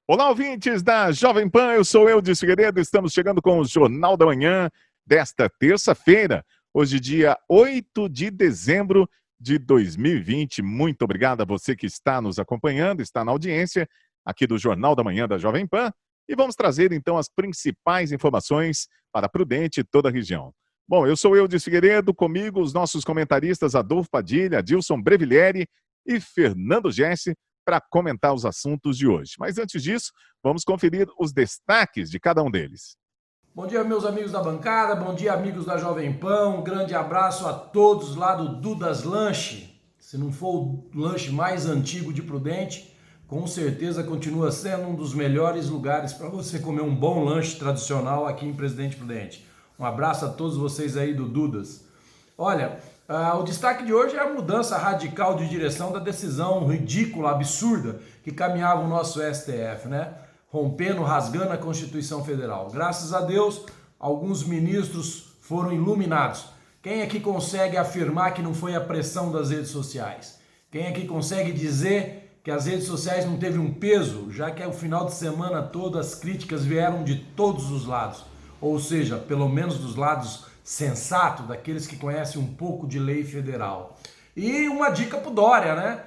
Olá, ouvintes da Jovem Pan, eu sou Eudes Figueiredo, estamos chegando com o Jornal da Manhã desta terça-feira, hoje dia 8 de dezembro de 2020. Muito obrigado a você que está nos acompanhando, está na audiência aqui do Jornal da Manhã da Jovem Pan e vamos trazer então as principais informações para Prudente e toda a região. Bom, eu sou Eudes Figueiredo, comigo os nossos comentaristas Adolfo Padilha, Adilson Breviglieri e Fernando Jesse, para comentar os assuntos de hoje. Mas antes disso, vamos conferir os destaques de cada um deles. Bom dia, meus amigos da bancada, bom dia, amigos da Jovem Pan, um grande abraço a todos lá do Dudas Lanche. Se não for o lanche mais antigo de Prudente, com certeza continua sendo um dos melhores lugares para você comer um bom lanche tradicional aqui em Presidente Prudente. Um abraço a todos vocês aí do Dudas. Olha, o destaque de hoje é a mudança radical de direção da decisão ridícula, absurda, que caminhava o nosso STF, né? Rompendo, rasgando a Constituição Federal. Graças a Deus, alguns ministros foram iluminados. Quem aqui consegue afirmar que não foi a pressão das redes sociais? Quem aqui consegue dizer que as redes sociais não teve um peso, já que o final de semana todo as críticas vieram de todos os lados? Ou seja, pelo menos dos lados sensato, daqueles que conhecem um pouco de lei federal. E uma dica pro Dória, né?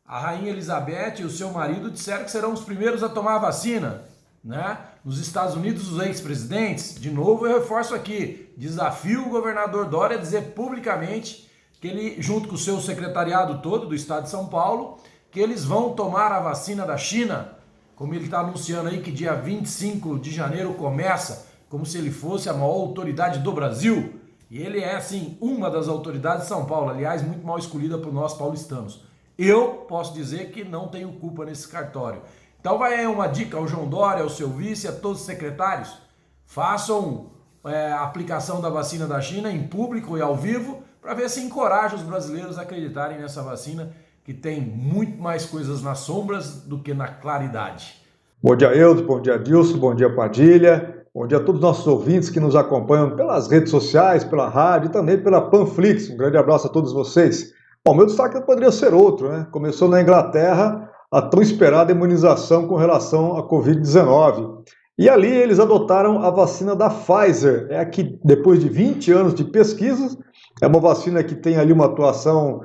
A Rainha Elizabeth e o seu marido disseram que serão os primeiros a tomar a vacina, né? Nos Estados Unidos, os ex-presidentes, de novo eu reforço aqui, desafio o governador Dória a dizer publicamente que ele, junto com o seu secretariado todo do estado de São Paulo, que eles vão tomar a vacina da China, como ele está anunciando aí que dia 25 de janeiro começa, como se ele fosse a maior autoridade do Brasil. E ele é, assim, uma das autoridades de São Paulo, aliás, muito mal escolhida por nós paulistanos. Eu posso dizer que não tenho culpa nesse cartório. Então vai aí uma dica ao João Dória, ao seu vice, a todos os secretários. Façam a aplicação da vacina da China em público e ao vivo, para ver se encoraja os brasileiros a acreditarem nessa vacina, que tem muito mais coisas nas sombras do que na claridade. Bom dia, Eudes, bom dia, Adilson, bom dia, Padilha. Bom dia a todos os nossos ouvintes que nos acompanham pelas redes sociais, pela rádio e também pela Panflix. Um grande abraço a todos vocês. Bom, meu destaque poderia ser outro, né? Começou na Inglaterra a tão esperada imunização com relação à Covid-19. E ali eles adotaram a vacina da Pfizer. É que depois de 20 anos de pesquisas, é uma vacina que tem ali uma atuação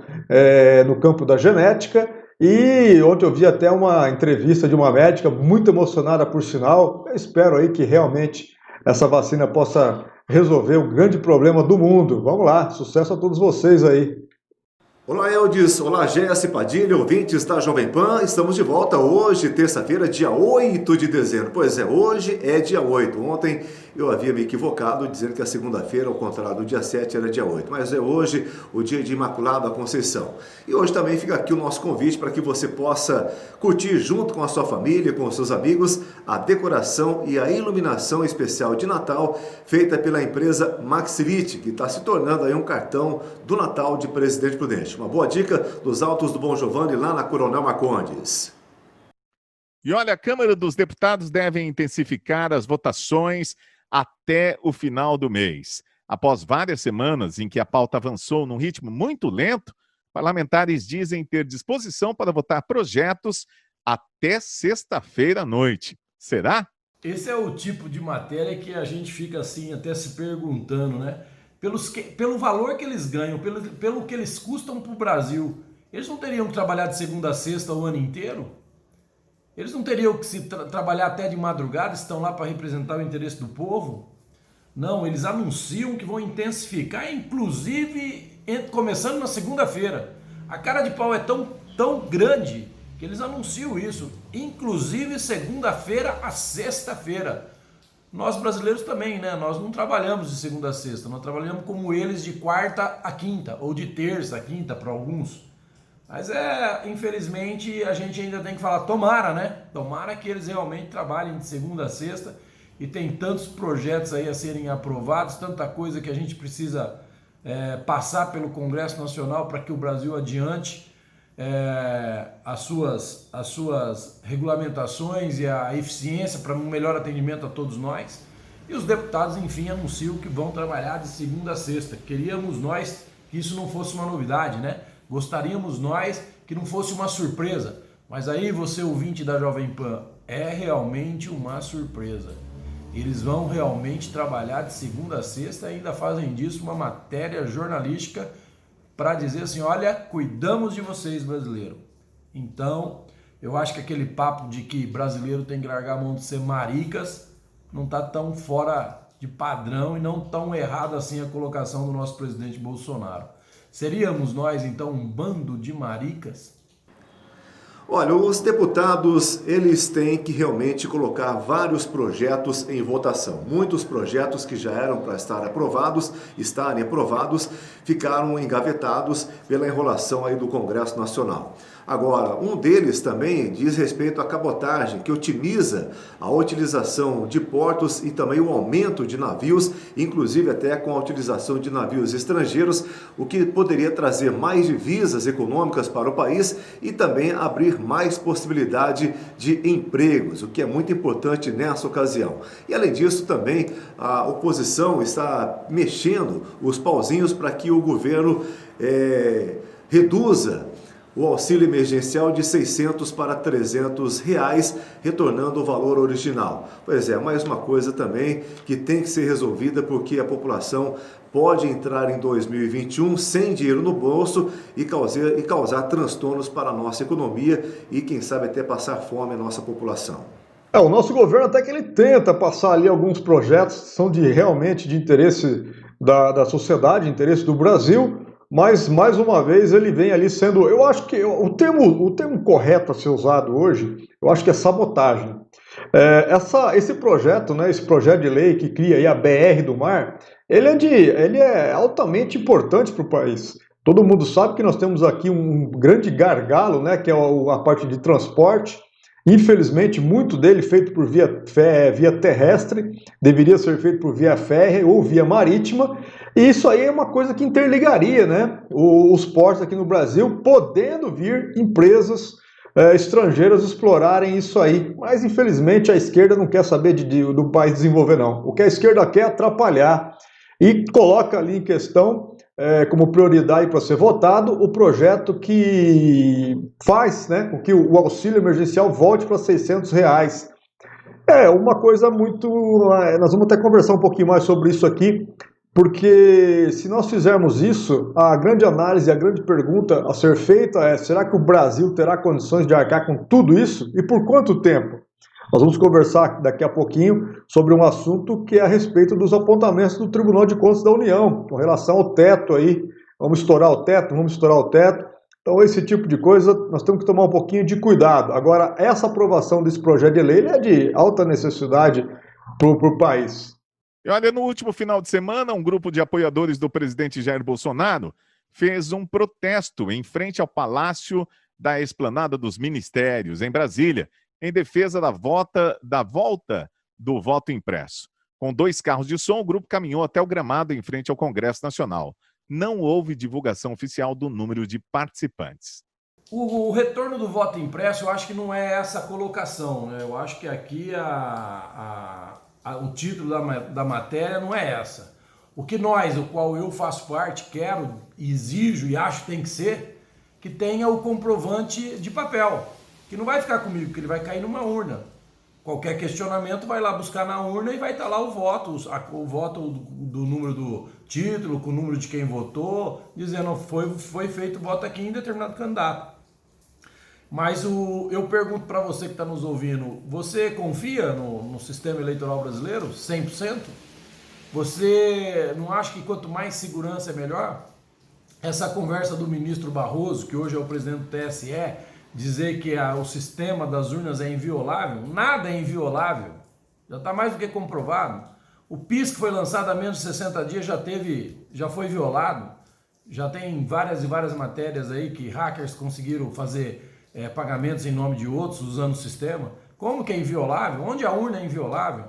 no campo da genética. E ontem eu vi até uma entrevista de uma médica muito emocionada, por sinal. Eu espero aí que realmente essa vacina possa resolver o grande problema do mundo. Vamos lá, sucesso a todos vocês aí. Olá, Eudes. Olá, Jesse, Padilha, ouvintes da Jovem Pan. Estamos de volta hoje, terça-feira, dia 8 de dezembro. Pois é, hoje é dia 8. Ontem eu havia me equivocado dizendo que a segunda-feira, ao contrário do dia 7, era dia 8. Mas é hoje o dia de Imaculada Conceição. E hoje também fica aqui o nosso convite para que você possa curtir junto com a sua família, com os seus amigos, a decoração e a iluminação especial de Natal feita pela empresa Maxilite, que está se tornando aí um cartão do Natal de Presidente Prudente. Uma boa dica dos Altos do Bom Giovanni, lá na Coronel Marcondes. E olha, a Câmara dos Deputados deve intensificar as votações até o final do mês. Após várias semanas em que a pauta avançou num ritmo muito lento, parlamentares dizem ter disposição para votar projetos até sexta-feira à noite. Será? Esse é o tipo de matéria que a gente fica assim até se perguntando, né? Pelo valor que eles ganham, pelo que eles custam para o Brasil, eles não teriam que trabalhar de segunda a sexta o ano inteiro? Eles não teriam que trabalhar até de madrugada, estão lá para representar o interesse do povo? Não, eles anunciam que vão intensificar, inclusive começando na segunda-feira. A cara de pau é tão grande que eles anunciam isso, inclusive segunda-feira a sexta-feira. Nós brasileiros também, né? Nós não trabalhamos de segunda a sexta, nós trabalhamos como eles de quarta a quinta, ou de terça a quinta para alguns. Mas infelizmente a gente ainda tem que falar, tomara, né? Tomara que eles realmente trabalhem de segunda a sexta e tem tantos projetos aí a serem aprovados, tanta coisa que a gente precisa passar pelo Congresso Nacional para que o Brasil adiante as suas regulamentações e a eficiência para um melhor atendimento a todos nós. E os deputados, enfim, anunciam que vão trabalhar de segunda a sexta. Queríamos nós que isso não fosse uma novidade, né? Gostaríamos nós que não fosse uma surpresa. Mas aí você, ouvinte da Jovem Pan, é realmente uma surpresa. Eles vão realmente trabalhar de segunda a sexta e ainda fazem disso uma matéria jornalística para dizer assim, olha, cuidamos de vocês, brasileiro. Então, eu acho que aquele papo de que brasileiro tem que largar a mão de ser maricas não está tão fora de padrão e não tão errado assim a colocação do nosso presidente Bolsonaro. Seríamos nós, então, um bando de maricas? Olha, os deputados, eles têm que realmente colocar vários projetos em votação. Muitos projetos que já eram para estarem aprovados, ficaram engavetados pela enrolação aí do Congresso Nacional. Agora, um deles também diz respeito à cabotagem, que otimiza a utilização de portos e também o aumento de navios, inclusive até com a utilização de navios estrangeiros, o que poderia trazer mais divisas econômicas para o país e também abrir mais possibilidade de empregos, o que é muito importante nessa ocasião. E além disso, também a oposição está mexendo os pauzinhos para que o governo reduza o auxílio emergencial de 600 para 300 reais, retornando o valor original. Pois é, mais uma coisa também que tem que ser resolvida, porque a população pode entrar em 2021 sem dinheiro no bolso e causar transtornos para a nossa economia e, quem sabe, até passar fome à nossa população. O nosso governo até que ele tenta passar ali alguns projetos que são realmente de interesse da sociedade, interesse do Brasil, mas, mais uma vez, ele vem ali sendo... Eu acho que o termo correto a ser usado hoje, eu acho que é sabotagem. Esse projeto, né, esse projeto de lei que cria aí a BR do Mar, ele é altamente importante para o país. Todo mundo sabe que nós temos aqui um grande gargalo, né, que é a parte de transporte. Infelizmente, muito dele feito por via terrestre, deveria ser feito por via férrea ou via marítima, e isso aí é uma coisa que interligaria, né, os portos aqui no Brasil, podendo vir empresas estrangeiras explorarem isso aí. Mas, infelizmente, a esquerda não quer saber do país desenvolver, não. O que a esquerda quer é atrapalhar e coloca ali em questão, como prioridade para ser votado, o projeto que faz, né, com que o auxílio emergencial volte para 600 reais. É uma coisa muito... Nós vamos até conversar um pouquinho mais sobre isso aqui, porque se nós fizermos isso, a grande análise, a grande pergunta a ser feita é: será que o Brasil terá condições de arcar com tudo isso? E por quanto tempo? Nós vamos conversar daqui a pouquinho sobre um assunto que é a respeito dos apontamentos do Tribunal de Contas da União, com relação ao teto aí. Vamos estourar o teto, vamos estourar o teto. Então, esse tipo de coisa, nós temos que tomar um pouquinho de cuidado. Agora, essa aprovação desse projeto de lei é de alta necessidade para o país. E olha, no último final de semana, um grupo de apoiadores do presidente Jair Bolsonaro fez um protesto em frente ao Palácio da Esplanada dos Ministérios, em Brasília, em defesa da volta do voto impresso. Com 2 carros de som, o grupo caminhou até o gramado em frente ao Congresso Nacional. Não houve divulgação oficial do número de participantes. O retorno do voto impresso, eu acho que não é essa a colocação, né? Eu acho que aqui o título da matéria não é essa. O que o qual eu faço parte, quero, exijo e acho que tem que ser, que tenha o comprovante de papel, que não vai ficar comigo, que ele vai cair numa urna. Qualquer questionamento vai lá buscar na urna e vai estar lá o voto do número do título, com o número de quem votou, dizendo foi feito voto aqui em determinado candidato. Mas eu pergunto para você que está nos ouvindo, você confia no sistema eleitoral brasileiro 100%? Você não acha que quanto mais segurança é melhor? Essa conversa do ministro Barroso, que hoje é o presidente do TSE, dizer que o sistema das urnas é inviolável, nada é inviolável, já está mais do que comprovado. O PIS, que foi lançado há menos de 60 dias, já foi violado, já tem várias e várias matérias aí que hackers conseguiram fazer pagamentos em nome de outros usando o sistema. Como que é inviolável? Onde a urna é inviolável?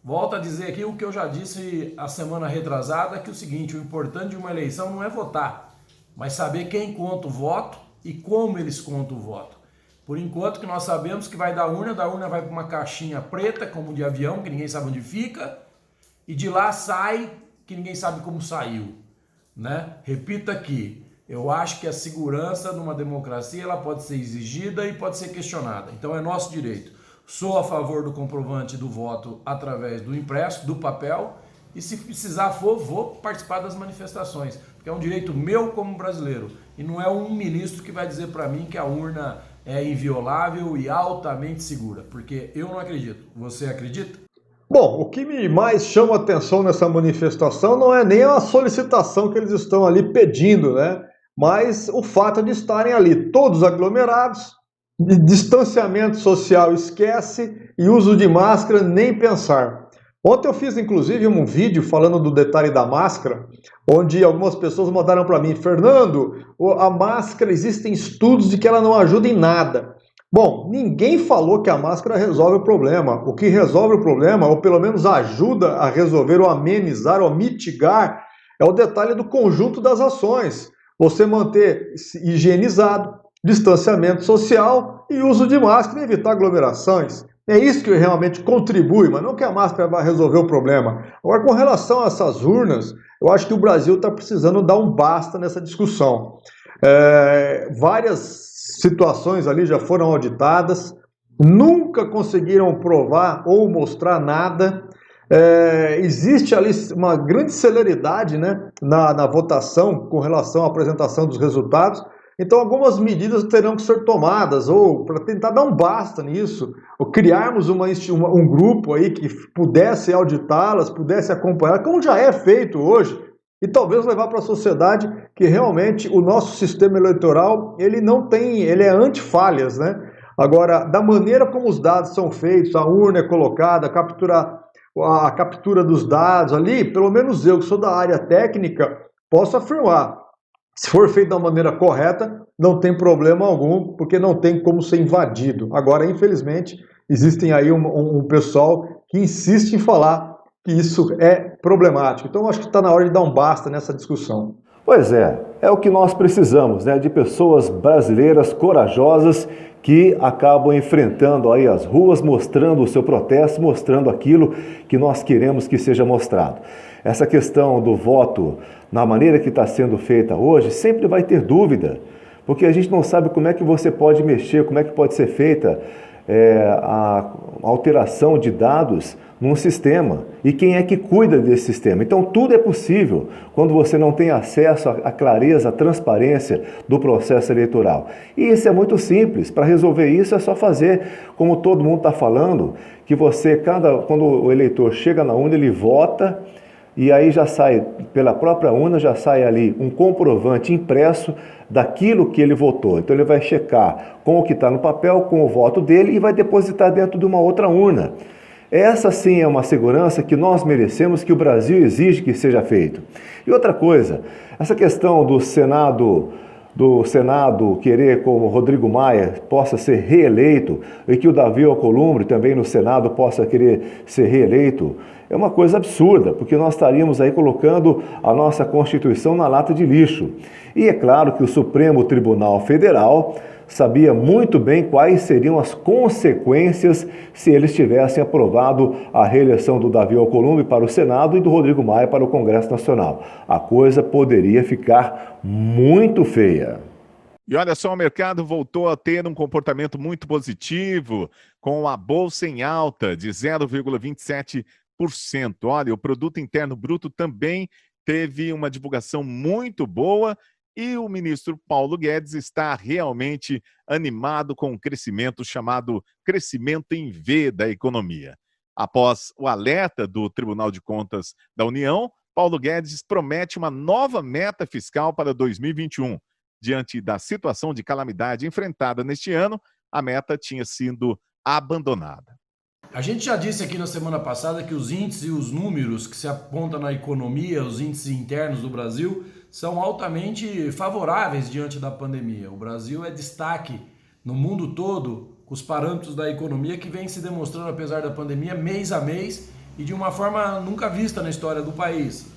Volto a dizer aqui o que eu já disse a semana retrasada, que é o seguinte: o importante de uma eleição não é votar, mas saber quem conta o voto e como eles contam o voto. Por enquanto que nós sabemos que vai da urna vai para uma caixinha preta, como de avião, que ninguém sabe onde fica, e de lá sai, que ninguém sabe como saiu, né? Repito aqui, eu acho que a segurança numa democracia ela pode ser exigida e pode ser questionada, então é nosso direito. sou a favor do comprovante do voto através do impresso, do papel, e se precisar vou participar das manifestações, porque é um direito meu como brasileiro, e não é um ministro que vai dizer para mim que a urna é inviolável e altamente segura, porque eu não acredito. Você acredita? Bom, o que me mais chama a atenção nessa manifestação não é nem a solicitação que eles estão ali pedindo, né? Mas o fato de estarem ali todos aglomerados, de distanciamento social esquece e uso de máscara nem pensar. Ontem eu fiz inclusive um vídeo falando do detalhe da máscara, onde algumas pessoas mandaram para mim: Fernando, a máscara, existem estudos de que ela não ajuda em nada. Bom, ninguém falou que a máscara resolve o problema. O que resolve o problema, ou pelo menos ajuda a resolver, ou amenizar, ou mitigar, é o detalhe do conjunto das ações. Você manter higienizado, distanciamento social e uso de máscara e evitar aglomerações. É isso que realmente contribui, mas não que a máscara vai resolver o problema. Agora, com relação a essas urnas, eu acho que o Brasil está precisando dar um basta nessa discussão. Várias situações ali já foram auditadas, nunca conseguiram provar ou mostrar nada. Existe ali uma grande celeridade, né, na votação com relação à apresentação dos resultados. Então, algumas medidas terão que ser tomadas, ou para tentar dar um basta nisso, ou criarmos um grupo aí que pudesse auditá-las, pudesse acompanhar, como já é feito hoje, e talvez levar para a sociedade que realmente o nosso sistema eleitoral, ele é anti-falhas, né? Agora, da maneira como os dados são feitos, a urna é colocada, a captura dos dados ali, pelo menos eu que sou da área técnica, posso afirmar, se for feito da maneira correta, não tem problema algum, porque não tem como ser invadido. Agora, infelizmente, existem aí um pessoal que insiste em falar que isso é problemático. Então, acho que está na hora de dar um basta nessa discussão. Pois é o que nós precisamos, né? De pessoas brasileiras corajosas que acabam enfrentando aí as ruas, mostrando o seu protesto, mostrando aquilo que nós queremos que seja mostrado. Essa questão do voto, na maneira que está sendo feita hoje, sempre vai ter dúvida, porque a gente não sabe como é que você pode mexer, como é que pode ser feita a alteração de dados num sistema e quem é que cuida desse sistema. Então tudo é possível quando você não tem acesso à clareza, à transparência do processo eleitoral. E isso é muito simples. Para resolver isso é só fazer como todo mundo está falando, que quando o eleitor chega na urna, ele vota e aí já sai, pela própria urna, já sai ali um comprovante impresso daquilo que ele votou. Então ele vai checar com o que está no papel, com o voto dele e vai depositar dentro de uma outra urna. Essa sim é uma segurança que nós merecemos, que o Brasil exige que seja feito. E outra coisa, essa questão do Senado querer, como Rodrigo Maia, possa ser reeleito e que o Davi Alcolumbre também no Senado possa querer ser reeleito, é uma coisa absurda, porque nós estaríamos aí colocando a nossa Constituição na lata de lixo. E é claro que o Supremo Tribunal Federal sabia muito bem quais seriam as consequências se eles tivessem aprovado a reeleição do Davi Alcolumbre para o Senado e do Rodrigo Maia para o Congresso Nacional. A coisa poderia ficar muito feia. E olha só, o mercado voltou a ter um comportamento muito positivo, com a bolsa em alta de 0,27%. Olha, o Produto Interno Bruto também teve uma divulgação muito boa e o ministro Paulo Guedes está realmente animado com o crescimento chamado crescimento em V da economia. Após o alerta do Tribunal de Contas da União, Paulo Guedes promete uma nova meta fiscal para 2021. Diante da situação de calamidade enfrentada neste ano, a meta tinha sido abandonada. A gente já disse aqui na semana passada que os índices e os números que se apontam na economia, os índices internos do Brasil, são altamente favoráveis diante da pandemia. O Brasil é destaque no mundo todo com os parâmetros da economia que vem se demonstrando, apesar da pandemia, mês a mês e de uma forma nunca vista na história do país.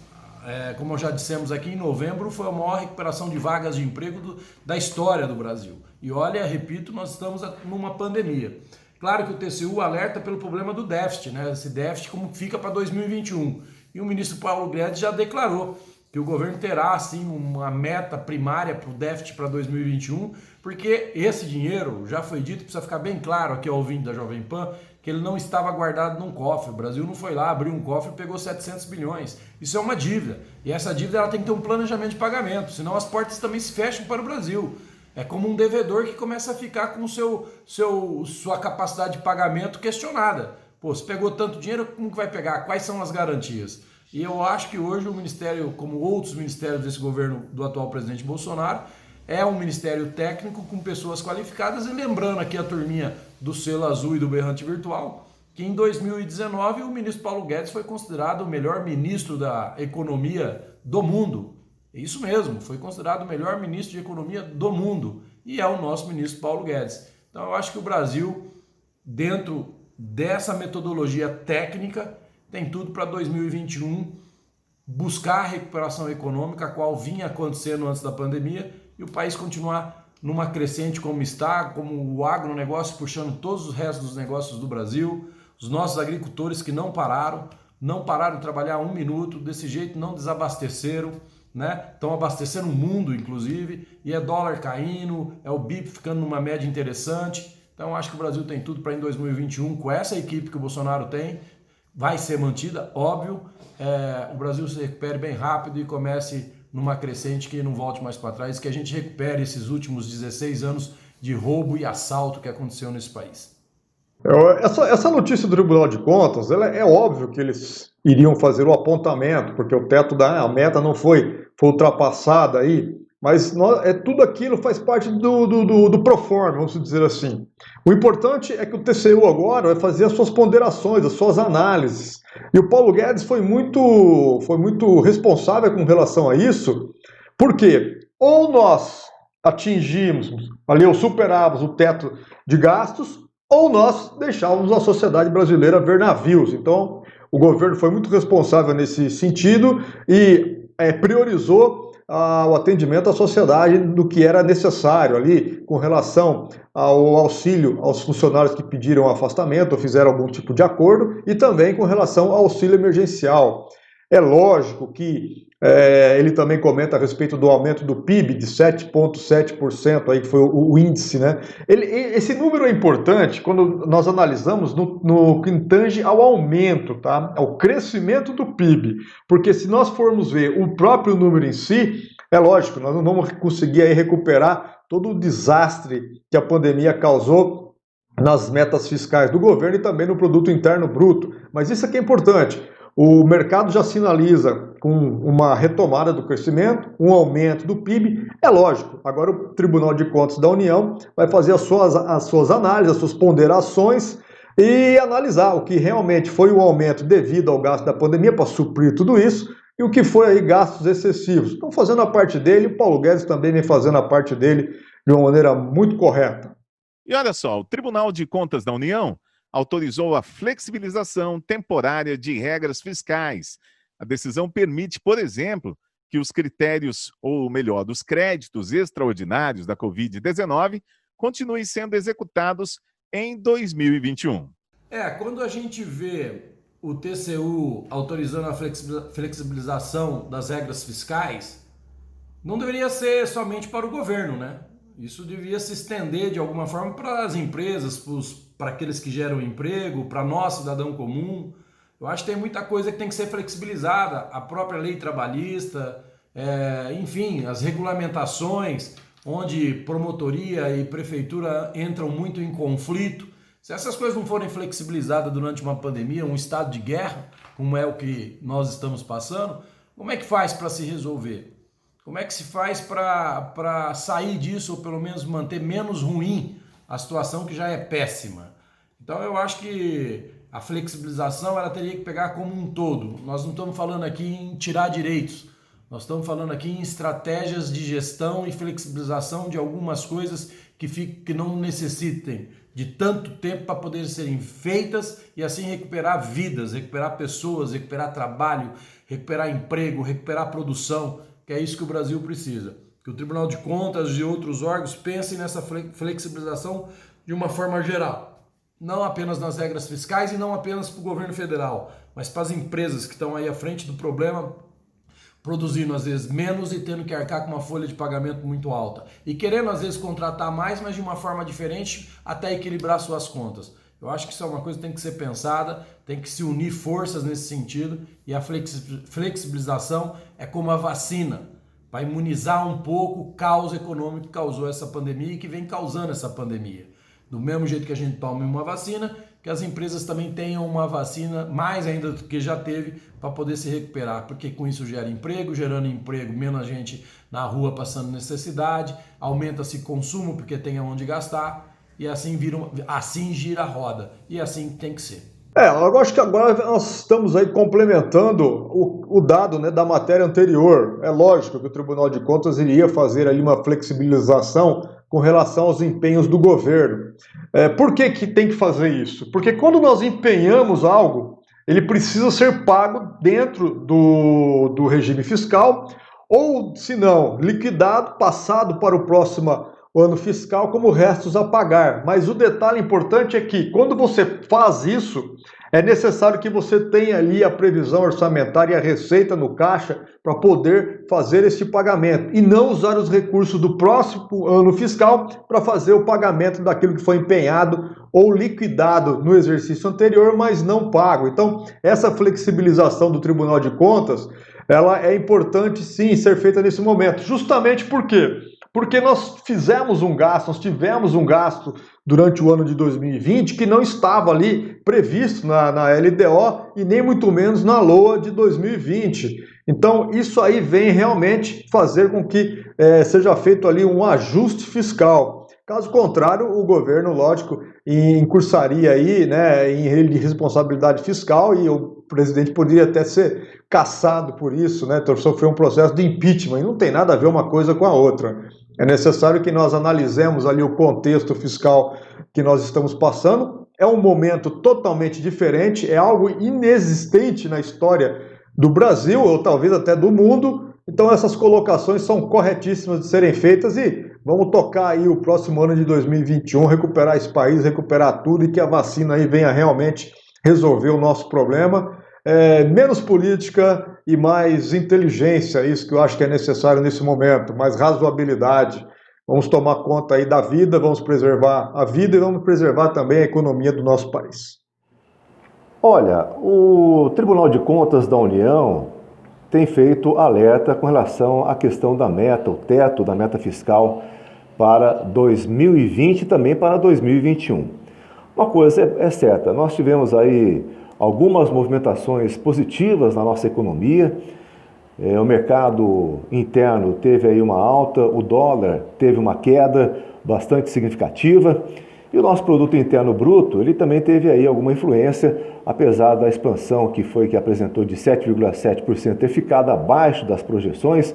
Como já dissemos aqui, em novembro foi a maior recuperação de vagas de emprego da história do Brasil. E olha, repito, nós estamos numa pandemia. Claro que o TCU alerta pelo problema do déficit, né? Esse déficit como fica para 2021. E o ministro Paulo Guedes já declarou que o governo terá, sim, uma meta primária para o déficit para 2021, porque esse dinheiro, já foi dito, precisa ficar bem claro aqui ao ouvinte da Jovem Pan, que ele não estava guardado num cofre. O Brasil não foi lá, abriu um cofre e pegou 700 bilhões. Isso é uma dívida. E essa dívida ela tem que ter um planejamento de pagamento, senão as portas também se fecham para o Brasil. É como um devedor que começa a ficar com sua capacidade de pagamento questionada. Pô, se pegou tanto dinheiro, como que vai pegar? Quais são as garantias? E eu acho que hoje o Ministério, como outros ministérios desse governo do atual presidente Bolsonaro, é um ministério técnico com pessoas qualificadas. E lembrando aqui a turminha do selo azul e do berrante virtual, que em 2019 o ministro Paulo Guedes foi considerado o melhor ministro da economia do mundo. É isso mesmo, foi considerado o melhor ministro de economia do mundo. E é o nosso ministro Paulo Guedes. Então eu acho que o Brasil, dentro dessa metodologia técnica, tem tudo para 2021 buscar a recuperação econômica, a qual vinha acontecendo antes da pandemia, e o país continuar numa crescente como está, como o agronegócio puxando todos os restos dos negócios do Brasil, os nossos agricultores que não pararam de trabalhar um minuto, desse jeito não desabasteceram, né? Estão abastecendo o mundo, inclusive, e é dólar caindo, é o BIP ficando numa média interessante. Então acho que o Brasil tem tudo para em 2021, com essa equipe que o Bolsonaro tem, vai ser mantida, óbvio, o Brasil se recupere bem rápido e comece numa crescente que não volte mais para trás, que a gente recupere esses últimos 16 anos de roubo e assalto que aconteceu nesse país. Essa notícia do Tribunal de Contas, é óbvio que eles iriam fazer o apontamento, porque o teto a meta não foi ultrapassada aí, mas tudo aquilo faz parte do proforma, vamos dizer assim. O importante é que o TCU agora vai fazer as suas ponderações, as suas análises. E o Paulo Guedes foi muito responsável com relação a isso, porque ou nós atingimos, ali, ou superávamos o teto de gastos, ou nós deixávamos a sociedade brasileira ver navios. Então, o governo foi muito responsável nesse sentido e priorizou o atendimento à sociedade do que era necessário ali com relação ao auxílio aos funcionários que pediram afastamento ou fizeram algum tipo de acordo e também com relação ao auxílio emergencial. É lógico que ele também comenta a respeito do aumento do PIB de 7,7%, aí que foi o índice, né? Esse número é importante quando nós analisamos no que tange ao aumento, tá? Ao crescimento do PIB, porque se nós formos ver o próprio número em si, é lógico, nós não vamos conseguir aí recuperar todo o desastre que a pandemia causou nas metas fiscais do governo e também no produto interno bruto, mas isso aqui é importante. O mercado já sinaliza com uma retomada do crescimento, um aumento do PIB. É lógico, agora o Tribunal de Contas da União vai fazer as suas análises, as suas ponderações e analisar o que realmente foi o aumento devido ao gasto da pandemia para suprir tudo isso e o que foi aí gastos excessivos. Estão fazendo a parte dele, o Paulo Guedes também vem fazendo a parte dele de uma maneira muito correta. E olha só, o Tribunal de Contas da União autorizou a flexibilização temporária de regras fiscais. A decisão permite, por exemplo, que os critérios, ou melhor, dos créditos extraordinários da Covid-19 continuem sendo executados em 2021. Quando a gente vê o TCU autorizando a flexibilização das regras fiscais, não deveria ser somente para o governo, né? Isso devia se estender de alguma forma para as empresas, para aqueles que geram emprego, para nós, cidadão comum. Eu acho que tem muita coisa que tem que ser flexibilizada, a própria lei trabalhista, enfim, as regulamentações, onde promotoria e prefeitura entram muito em conflito. Se essas coisas não forem flexibilizadas durante uma pandemia, um estado de guerra, como é o que nós estamos passando, como é que faz para se resolver? Como é que se faz para sair disso, ou pelo menos manter menos ruim a situação que já é péssima? Então eu acho que a flexibilização ela teria que pegar como um todo. Nós não estamos falando aqui em tirar direitos, nós estamos falando aqui em estratégias de gestão e flexibilização de algumas coisas que não necessitem de tanto tempo para poderem serem feitas e assim recuperar vidas, recuperar pessoas, recuperar trabalho, recuperar emprego, recuperar produção, que é isso que o Brasil precisa. Que o Tribunal de Contas e outros órgãos pensem nessa flexibilização de uma forma geral. Não apenas nas regras fiscais e não apenas para o governo federal, mas para as empresas que estão aí à frente do problema, produzindo às vezes menos e tendo que arcar com uma folha de pagamento muito alta. E querendo às vezes contratar mais, mas de uma forma diferente até equilibrar suas contas. Eu acho que isso é uma coisa que tem que ser pensada, tem que se unir forças nesse sentido, e a flexibilização é como a vacina, para imunizar um pouco o caos econômico que causou essa pandemia e que vem causando essa pandemia. Do mesmo jeito que a gente toma uma vacina, que as empresas também tenham uma vacina, mais ainda do que já teve, para poder se recuperar, porque com isso gera emprego, gerando emprego, menos gente na rua passando necessidade, aumenta-se consumo porque tem aonde gastar, e assim gira a roda, e assim tem que ser. Eu acho que agora nós estamos aí complementando o dado, né, da matéria anterior. É lógico que o Tribunal de Contas iria fazer ali uma flexibilização com relação aos empenhos do governo. Por que que tem que fazer isso? Porque quando nós empenhamos algo, ele precisa ser pago dentro do regime fiscal, ou, se não, liquidado, passado para o próximo ano fiscal como restos a pagar. Mas o detalhe importante é que, quando você faz isso, é necessário que você tenha ali a previsão orçamentária e a receita no caixa para poder fazer este pagamento e não usar os recursos do próximo ano fiscal para fazer o pagamento daquilo que foi empenhado ou liquidado no exercício anterior, mas não pago. Então, essa flexibilização do Tribunal de Contas, ela é importante sim ser feita nesse momento. Justamente por quê? Porque nós tivemos um gasto durante o ano de 2020 que não estava ali previsto na LDO e nem muito menos na LOA de 2020. Então, isso aí vem realmente fazer com que seja feito ali um ajuste fiscal. Caso contrário, o governo, lógico, incursaria aí, né, em responsabilidade fiscal e o presidente poderia até ser cassado por isso, né, sofrer um processo de impeachment. E não tem nada a ver uma coisa com a outra. É necessário que nós analisemos ali o contexto fiscal que nós estamos passando. É um momento totalmente diferente, é algo inexistente na história do Brasil, ou talvez até do mundo. Então essas colocações são corretíssimas de serem feitas e vamos tocar aí o próximo ano de 2021, recuperar esse país, recuperar tudo e que a vacina aí venha realmente resolver o nosso problema. Menos política e mais inteligência, isso que eu acho que é necessário nesse momento, mais razoabilidade. Vamos tomar conta aí da vida, vamos preservar a vida e vamos preservar também a economia do nosso país. Olha, o Tribunal de Contas da União tem feito alerta com relação à questão da meta, o teto da meta fiscal para 2020 e também para 2021. Uma coisa é certa, nós tivemos aí algumas movimentações positivas na nossa economia. O mercado interno teve aí uma alta, o dólar teve uma queda bastante significativa e o nosso produto interno bruto, ele também teve aí alguma influência, apesar da expansão que apresentou de 7,7% ter ficado abaixo das projeções.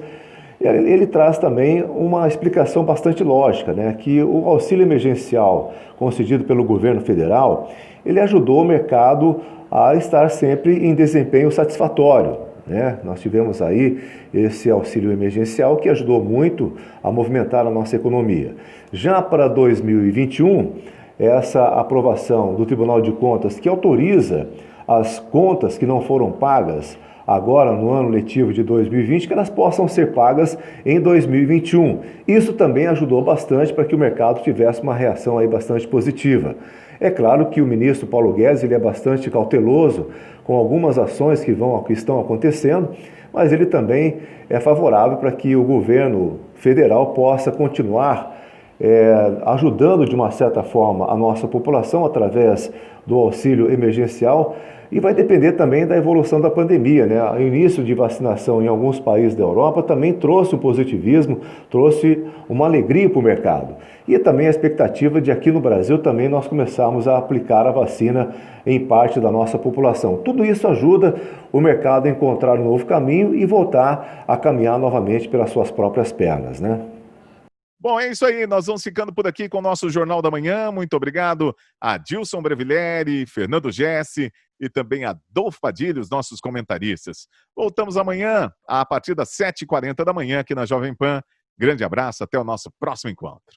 Ele traz também uma explicação bastante lógica, né? Que o auxílio emergencial concedido pelo governo federal, ele ajudou o mercado a estar sempre em desempenho satisfatório, né? Nós tivemos aí esse auxílio emergencial que ajudou muito a movimentar a nossa economia. Já para 2021, essa aprovação do Tribunal de Contas que autoriza as contas que não foram pagas agora no ano letivo de 2020, que elas possam ser pagas em 2021. Isso também ajudou bastante para que o mercado tivesse uma reação aí bastante positiva. É claro que o ministro Paulo Guedes ele é bastante cauteloso com algumas ações que estão acontecendo, mas ele também é favorável para que o governo federal possa continuar ajudando de uma certa forma a nossa população através do auxílio emergencial. E vai depender também da evolução da pandemia, né? O início de vacinação em alguns países da Europa também trouxe um positivismo, trouxe uma alegria para o mercado. E também a expectativa de aqui no Brasil também nós começarmos a aplicar a vacina em parte da nossa população. Tudo isso ajuda o mercado a encontrar um novo caminho e voltar a caminhar novamente pelas suas próprias pernas, né? Bom, é isso aí. Nós vamos ficando por aqui com o nosso Jornal da Manhã. Muito obrigado a Dilson Brevileri, Fernando Gessi e também a Adolfo Padilha, os nossos comentaristas. Voltamos amanhã, a partir das 7h40 da manhã, aqui na Jovem Pan. Grande abraço, até o nosso próximo encontro.